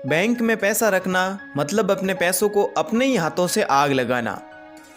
Bank में पैसा रखना मतलब अपने पैसों को अपने ही हाथों से आग लगाना।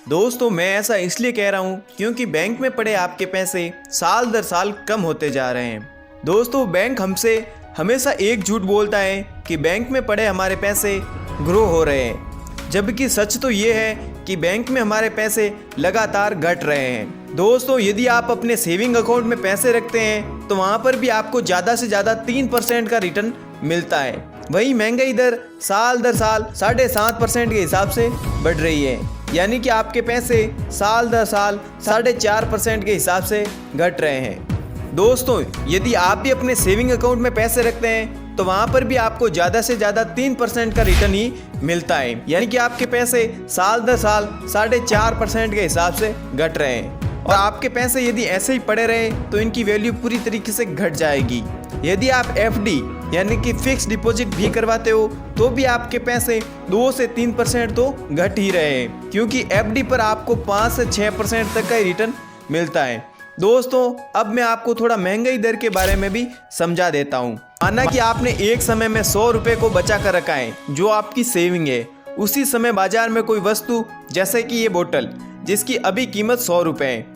दोस्तों मैं ऐसा इसलिए कह रहा हूँ क्योंकि बैंक में पड़े आपके पैसे साल दर साल कम होते जा रहे हैं। दोस्तों बैंक हमसे हमेशा एक झूठ बोलता है कि बैंक में पड़े हमारे पैसे ग्रो हो रहे हैं, जबकि सच तो ये है कि बैंक में हमारे पैसे लगातार घट रहे हैं। दोस्तों यदि आप अपने सेविंग अकाउंट में पैसे रखते हैं तो वहाँ पर भी आपको ज़्यादा से ज़्यादा 3% का रिटर्न मिलता है। वहीं महंगाई दर साल दर साल 7.5% के हिसाब से बढ़ रही है, यानी कि आपके पैसे साल दर साल 4.5% के हिसाब से घट रहे हैं। दोस्तों यदि आप भी अपने सेविंग अकाउंट में पैसे रखते हैं तो वहाँ पर भी आपको ज़्यादा से ज़्यादा 3% का रिटर्न ही मिलता है, यानी कि आपके पैसे साल दर साल 4.5% के हिसाब से घट रहे हैं। और आपके पैसे यदि ऐसे ही पड़े रहे तो इनकी वैल्यू पूरी तरीके से घट जाएगी। यदि आप एफडी यानी कि फिक्स डिपॉजिट भी करवाते हो तो भी आपके पैसे 2 से 3% तो घट ही रहे हैं, क्योंकि एफडी पर आपको 5 से 6% तक का रिटर्न मिलता है। दोस्तों अब मैं आपको थोड़ा महंगाई दर के बारे में भी समझा देता हूँ। माना कि आपने एक समय में 100 रुपये को बचा कर रखा है जो आपकी सेविंग है, उसी समय बाजार में कोई वस्तु जैसे कि ये बोतल जिसकी अभी कीमत 100 रुपये है,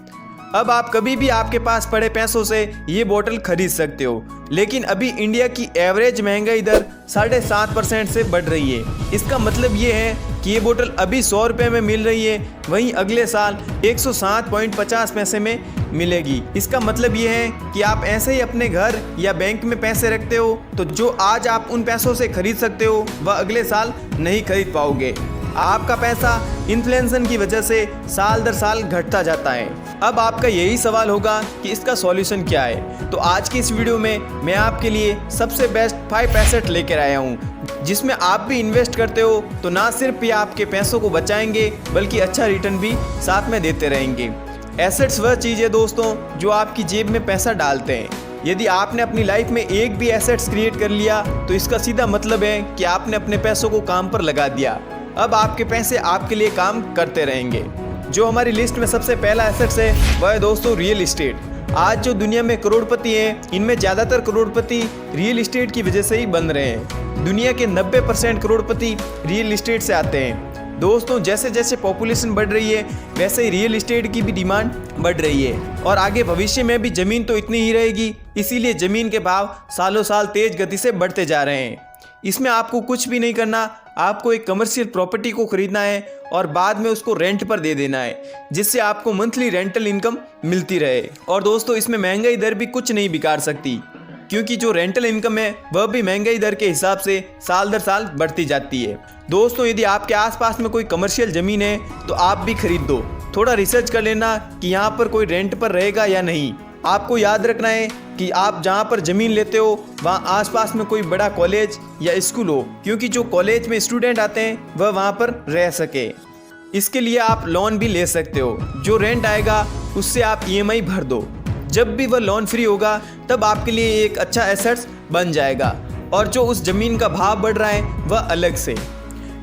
अब आप कभी भी आपके पास पड़े पैसों से ये बोतल खरीद सकते हो। लेकिन अभी इंडिया की एवरेज महंगाई दर 7.5% से बढ़ रही है। इसका मतलब ये है कि ये बोतल अभी 100 रुपये में मिल रही है, वहीं अगले साल 107.50 पैसे में मिलेगी। इसका मतलब ये है कि आप ऐसे ही अपने घर या बैंक में पैसे रखते हो तो जो आज आप उन पैसों से खरीद सकते हो वह अगले साल नहीं खरीद पाओगे। आपका पैसा इन्फ्लेशन की वजह से साल दर साल घटता जाता है। अब आपका यही सवाल होगा कि इसका सॉल्यूशन क्या है, तो आज की इस वीडियो में मैं आपके लिए सबसे बेस्ट 5 एसेट लेकर आया हूँ, जिसमें आप भी इन्वेस्ट करते हो तो ना सिर्फ ये आपके पैसों को बचाएंगे बल्कि अच्छा रिटर्न भी साथ में देते रहेंगे। एसेट्स वह चीज़ है दोस्तों जो आपकी जेब में पैसा डालते हैं। यदि आपने अपनी लाइफ में एक भी एसेट्स क्रिएट कर लिया तो इसका सीधा मतलब है कि आपने अपने पैसों को काम पर लगा दिया। अब आपके पैसे आपके लिए काम करते रहेंगे। जो हमारी लिस्ट में सबसे पहला एसेट्स है वह है दोस्तों रियल इस्टेट। आज जो दुनिया में करोड़पति हैं, इनमें ज़्यादातर करोड़पति रियल इस्टेट की वजह से ही बन रहे हैं। दुनिया के 90% करोड़पति रियल इस्टेट से आते हैं। दोस्तों जैसे जैसे पॉपुलेशन बढ़ रही है वैसे ही रियल इस्टेट की भी डिमांड बढ़ रही है, और आगे भविष्य में भी ज़मीन तो इतनी ही रहेगी, इसीलिए ज़मीन के भाव सालों साल तेज गति से बढ़ते जा रहे हैं। इसमें आपको कुछ भी नहीं करना, आपको एक कमर्शियल प्रॉपर्टी को खरीदना है और बाद में उसको रेंट पर दे देना है, जिससे आपको मंथली रेंटल इनकम मिलती रहे। और दोस्तों इसमें महंगाई दर भी कुछ नहीं बिगाड़ सकती, क्योंकि जो रेंटल इनकम है वह भी महंगाई दर के हिसाब से साल दर साल बढ़ती जाती है। दोस्तों यदि आपके आसपास में कोई कमर्शियल ज़मीन है तो आप भी खरीद दो। थोड़ा रिसर्च कर लेना कि यहाँ पर कोई रेंट पर रहेगा या नहीं। आपको याद रखना है कि आप जहाँ पर ज़मीन लेते हो वहाँ आसपास में कोई बड़ा कॉलेज या स्कूल हो, क्योंकि जो कॉलेज में स्टूडेंट आते हैं वह वहाँ पर रह सके। इसके लिए आप लोन भी ले सकते हो। जो रेंट आएगा उससे आप EMI भर दो। जब भी वह लोन फ्री होगा तब आपके लिए एक अच्छा एसेट्स बन जाएगा। और जो उस ज़मीन का भाव बढ़ रहा है वह अलग से।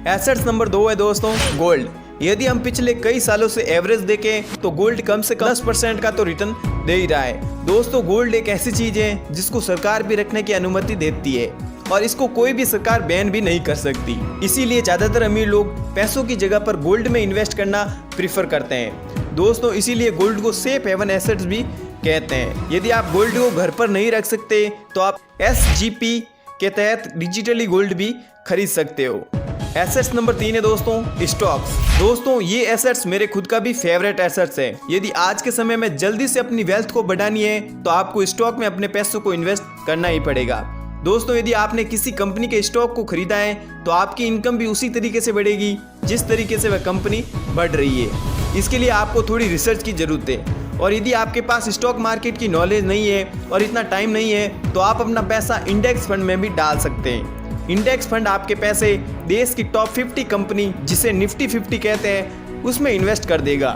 एसेट्स नंबर 2 है दोस्तों गोल्ड। यदि हम पिछले कई सालों से एवरेज देखें तो गोल्ड कम से कम 10% का तो रिटर्न दे ही रहा है। दोस्तों गोल्ड एक ऐसी चीज़ है जिसको सरकार भी रखने की अनुमति देती है और इसको कोई भी सरकार बैन भी नहीं कर सकती। इसीलिए ज़्यादातर अमीर लोग पैसों की जगह पर गोल्ड में इन्वेस्ट करना प्रीफर करते हैं। दोस्तों इसीलिए गोल्ड को सेफ हेवन एसेट्स भी कहते हैं। यदि आप गोल्ड को घर पर नहीं रख सकते तो आप SGP के तहत डिजिटली गोल्ड भी खरीद सकते हो। एसेट्स नंबर 3 है दोस्तों स्टॉक्स। दोस्तों ये एसेट्स मेरे खुद का भी फेवरेट एसेट्स है। यदि आज के समय में जल्दी से अपनी वेल्थ को बढ़ानी है तो आपको स्टॉक में अपने पैसों को इन्वेस्ट करना ही पड़ेगा। दोस्तों यदि आपने किसी कंपनी के स्टॉक को खरीदा है तो आपकी इनकम भी उसी तरीके से बढ़ेगी जिस तरीके से वह कंपनी बढ़ रही है। इसके लिए आपको थोड़ी रिसर्च की जरूरत है, और यदि आपके पास स्टॉक मार्केट की नॉलेज नहीं है और इतना टाइम नहीं है तो आप अपना पैसा इंडेक्स फंड में भी डाल सकते हैं। इंडेक्स फंड आपके पैसे देश की टॉप 50 कंपनी जिसे निफ्टी 50 कहते हैं उसमें इन्वेस्ट कर देगा।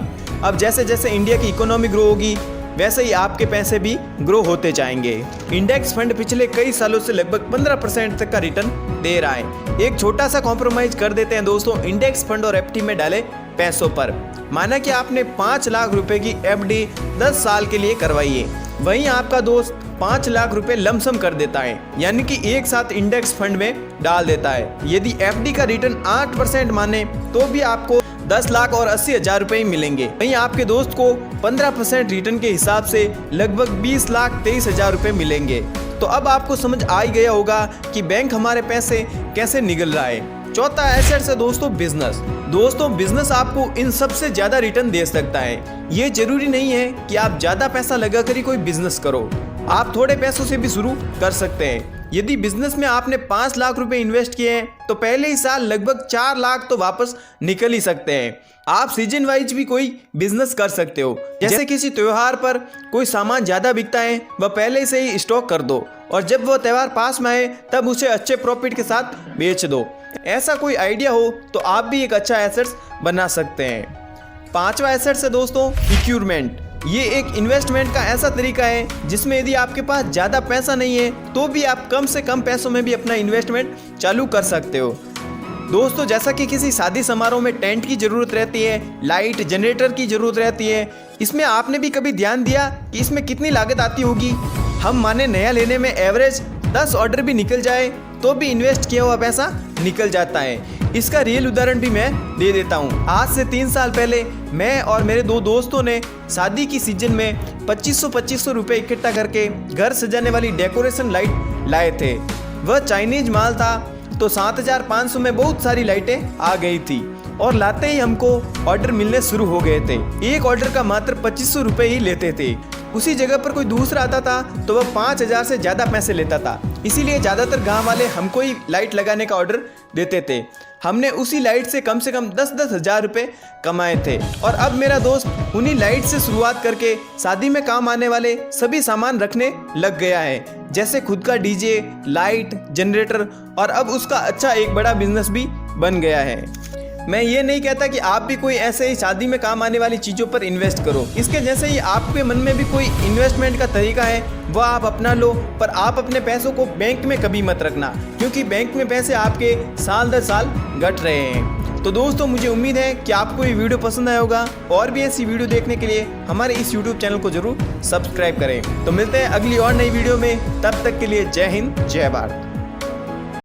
अब जैसे जैसे इंडिया की इकोनॉमी ग्रो होगी वैसे ही आपके पैसे भी ग्रो होते जाएंगे। इंडेक्स फंड पिछले कई सालों से लगभग 15% तक का रिटर्न दे रहा है। एक छोटा सा कॉम्प्रोमाइज कर देते हैं दोस्तों इंडेक्स फंड और FD में डाले पैसों पर। माना कि आपने 5 लाख रुपए की FD 10 साल के लिए करवाई है, वहीं आपका दोस्त 5 लाख रुपए लमसम कर देता है, यानी कि एक साथ इंडेक्स फंड में डाल देता है। यदि एफडी का रिटर्न 8% माने तो भी आपको 10 लाख और 80,000 रुपए मिलेंगे। वहीं आपके दोस्त को 15% रिटर्न के हिसाब से लगभग 20,23,000 रुपए मिलेंगे। तो अब आपको समझ आ ही गया होगा कि बैंक हमारे पैसे कैसे निगल रहा है। चौथा एसेट है दोस्तों बिजनेस। दोस्तों बिजनेस आपको इन सबसे ज्यादा रिटर्न दे सकता है। ये जरूरी नहीं है कि आप ज्यादा पैसा लगा कर ही कोई बिजनेस करो, आप थोड़े पैसों से भी शुरू कर सकते हैं। यदि बिजनेस में आपने 5 लाख रुपए इन्वेस्ट किए हैं तो पहले ही साल लगभग 4 लाख तो वापस निकल ही सकते हैं। आप सीजन वाइज भी कोई बिजनेस कर सकते हो, जैसे किसी त्योहार पर कोई सामान ज्यादा बिकता है वह पहले से ही स्टॉक कर दो और जब वह त्योहार पास में आए तब उसे अच्छे प्रॉफिट के साथ बेच दो। ऐसा कोई आइडिया हो तो आप भी एक अच्छा एसेट्स बना सकते हैं। 5वां एसेट्स है दोस्तों इक्विपमेंट। ये एक इन्वेस्टमेंट का ऐसा तरीका है जिसमें यदि आपके पास ज़्यादा पैसा नहीं है तो भी आप कम से कम पैसों में भी अपना इन्वेस्टमेंट चालू कर सकते हो। दोस्तों जैसा कि किसी शादी समारोह में टेंट की ज़रूरत रहती है, लाइट जनरेटर की ज़रूरत रहती है, इसमें आपने भी कभी ध्यान दिया कि इसमें कितनी लागत आती होगी। हम माने नया लेने में एवरेज 10 ऑर्डर भी निकल जाए तो भी इन्वेस्ट किया हुआ पैसा निकल जाता है। इसका रियल उदाहरण भी मैं दे देता हूँ। आज से 3 साल पहले मैं और मेरे 2 दोस्तों ने शादी की सीजन में 2500 रुपये इकट्ठा करके घर सजाने वाली डेकोरेशन लाइट लाए थे। वह चाइनीज माल था तो 7,500 में बहुत सारी लाइटें आ गई थी और लाते ही हमको ऑर्डर मिलने शुरू हो गए थे। एक ऑर्डर का मात्र 2500 रुपये ही लेते थे। उसी जगह पर कोई दूसरा आता था तो वह 5,000 से ज़्यादा पैसे लेता था। इसीलिए ज़्यादातर गांव वाले हमको ही लाइट लगाने का ऑर्डर देते थे। हमने उसी लाइट से कम 10-10 हज़ार रुपये कमाए थे और अब मेरा दोस्त उन्हीं लाइट से शुरुआत करके शादी में काम आने वाले सभी सामान रखने लग गया है, जैसे खुद का डीजे, लाइट, जनरेटर, और अब उसका अच्छा एक बड़ा बिजनेस भी बन गया है। मैं ये नहीं कहता कि आप भी कोई ऐसे ही शादी में काम आने वाली चीज़ों पर इन्वेस्ट करो। इसके जैसे ही आपके मन में भी कोई इन्वेस्टमेंट का तरीका है वह आप अपना लो, पर आप अपने पैसों को बैंक में कभी मत रखना, क्योंकि बैंक में पैसे आपके साल दर साल घट रहे हैं। तो दोस्तों मुझे उम्मीद है कि आपको ये वीडियो पसंद आया होगा और भी ऐसी वीडियो देखने के लिए हमारे इस यूट्यूब चैनल को जरूर सब्सक्राइब करें। तो मिलते हैं अगली और नई वीडियो में, तब तक के लिए जय हिंद जय भारत।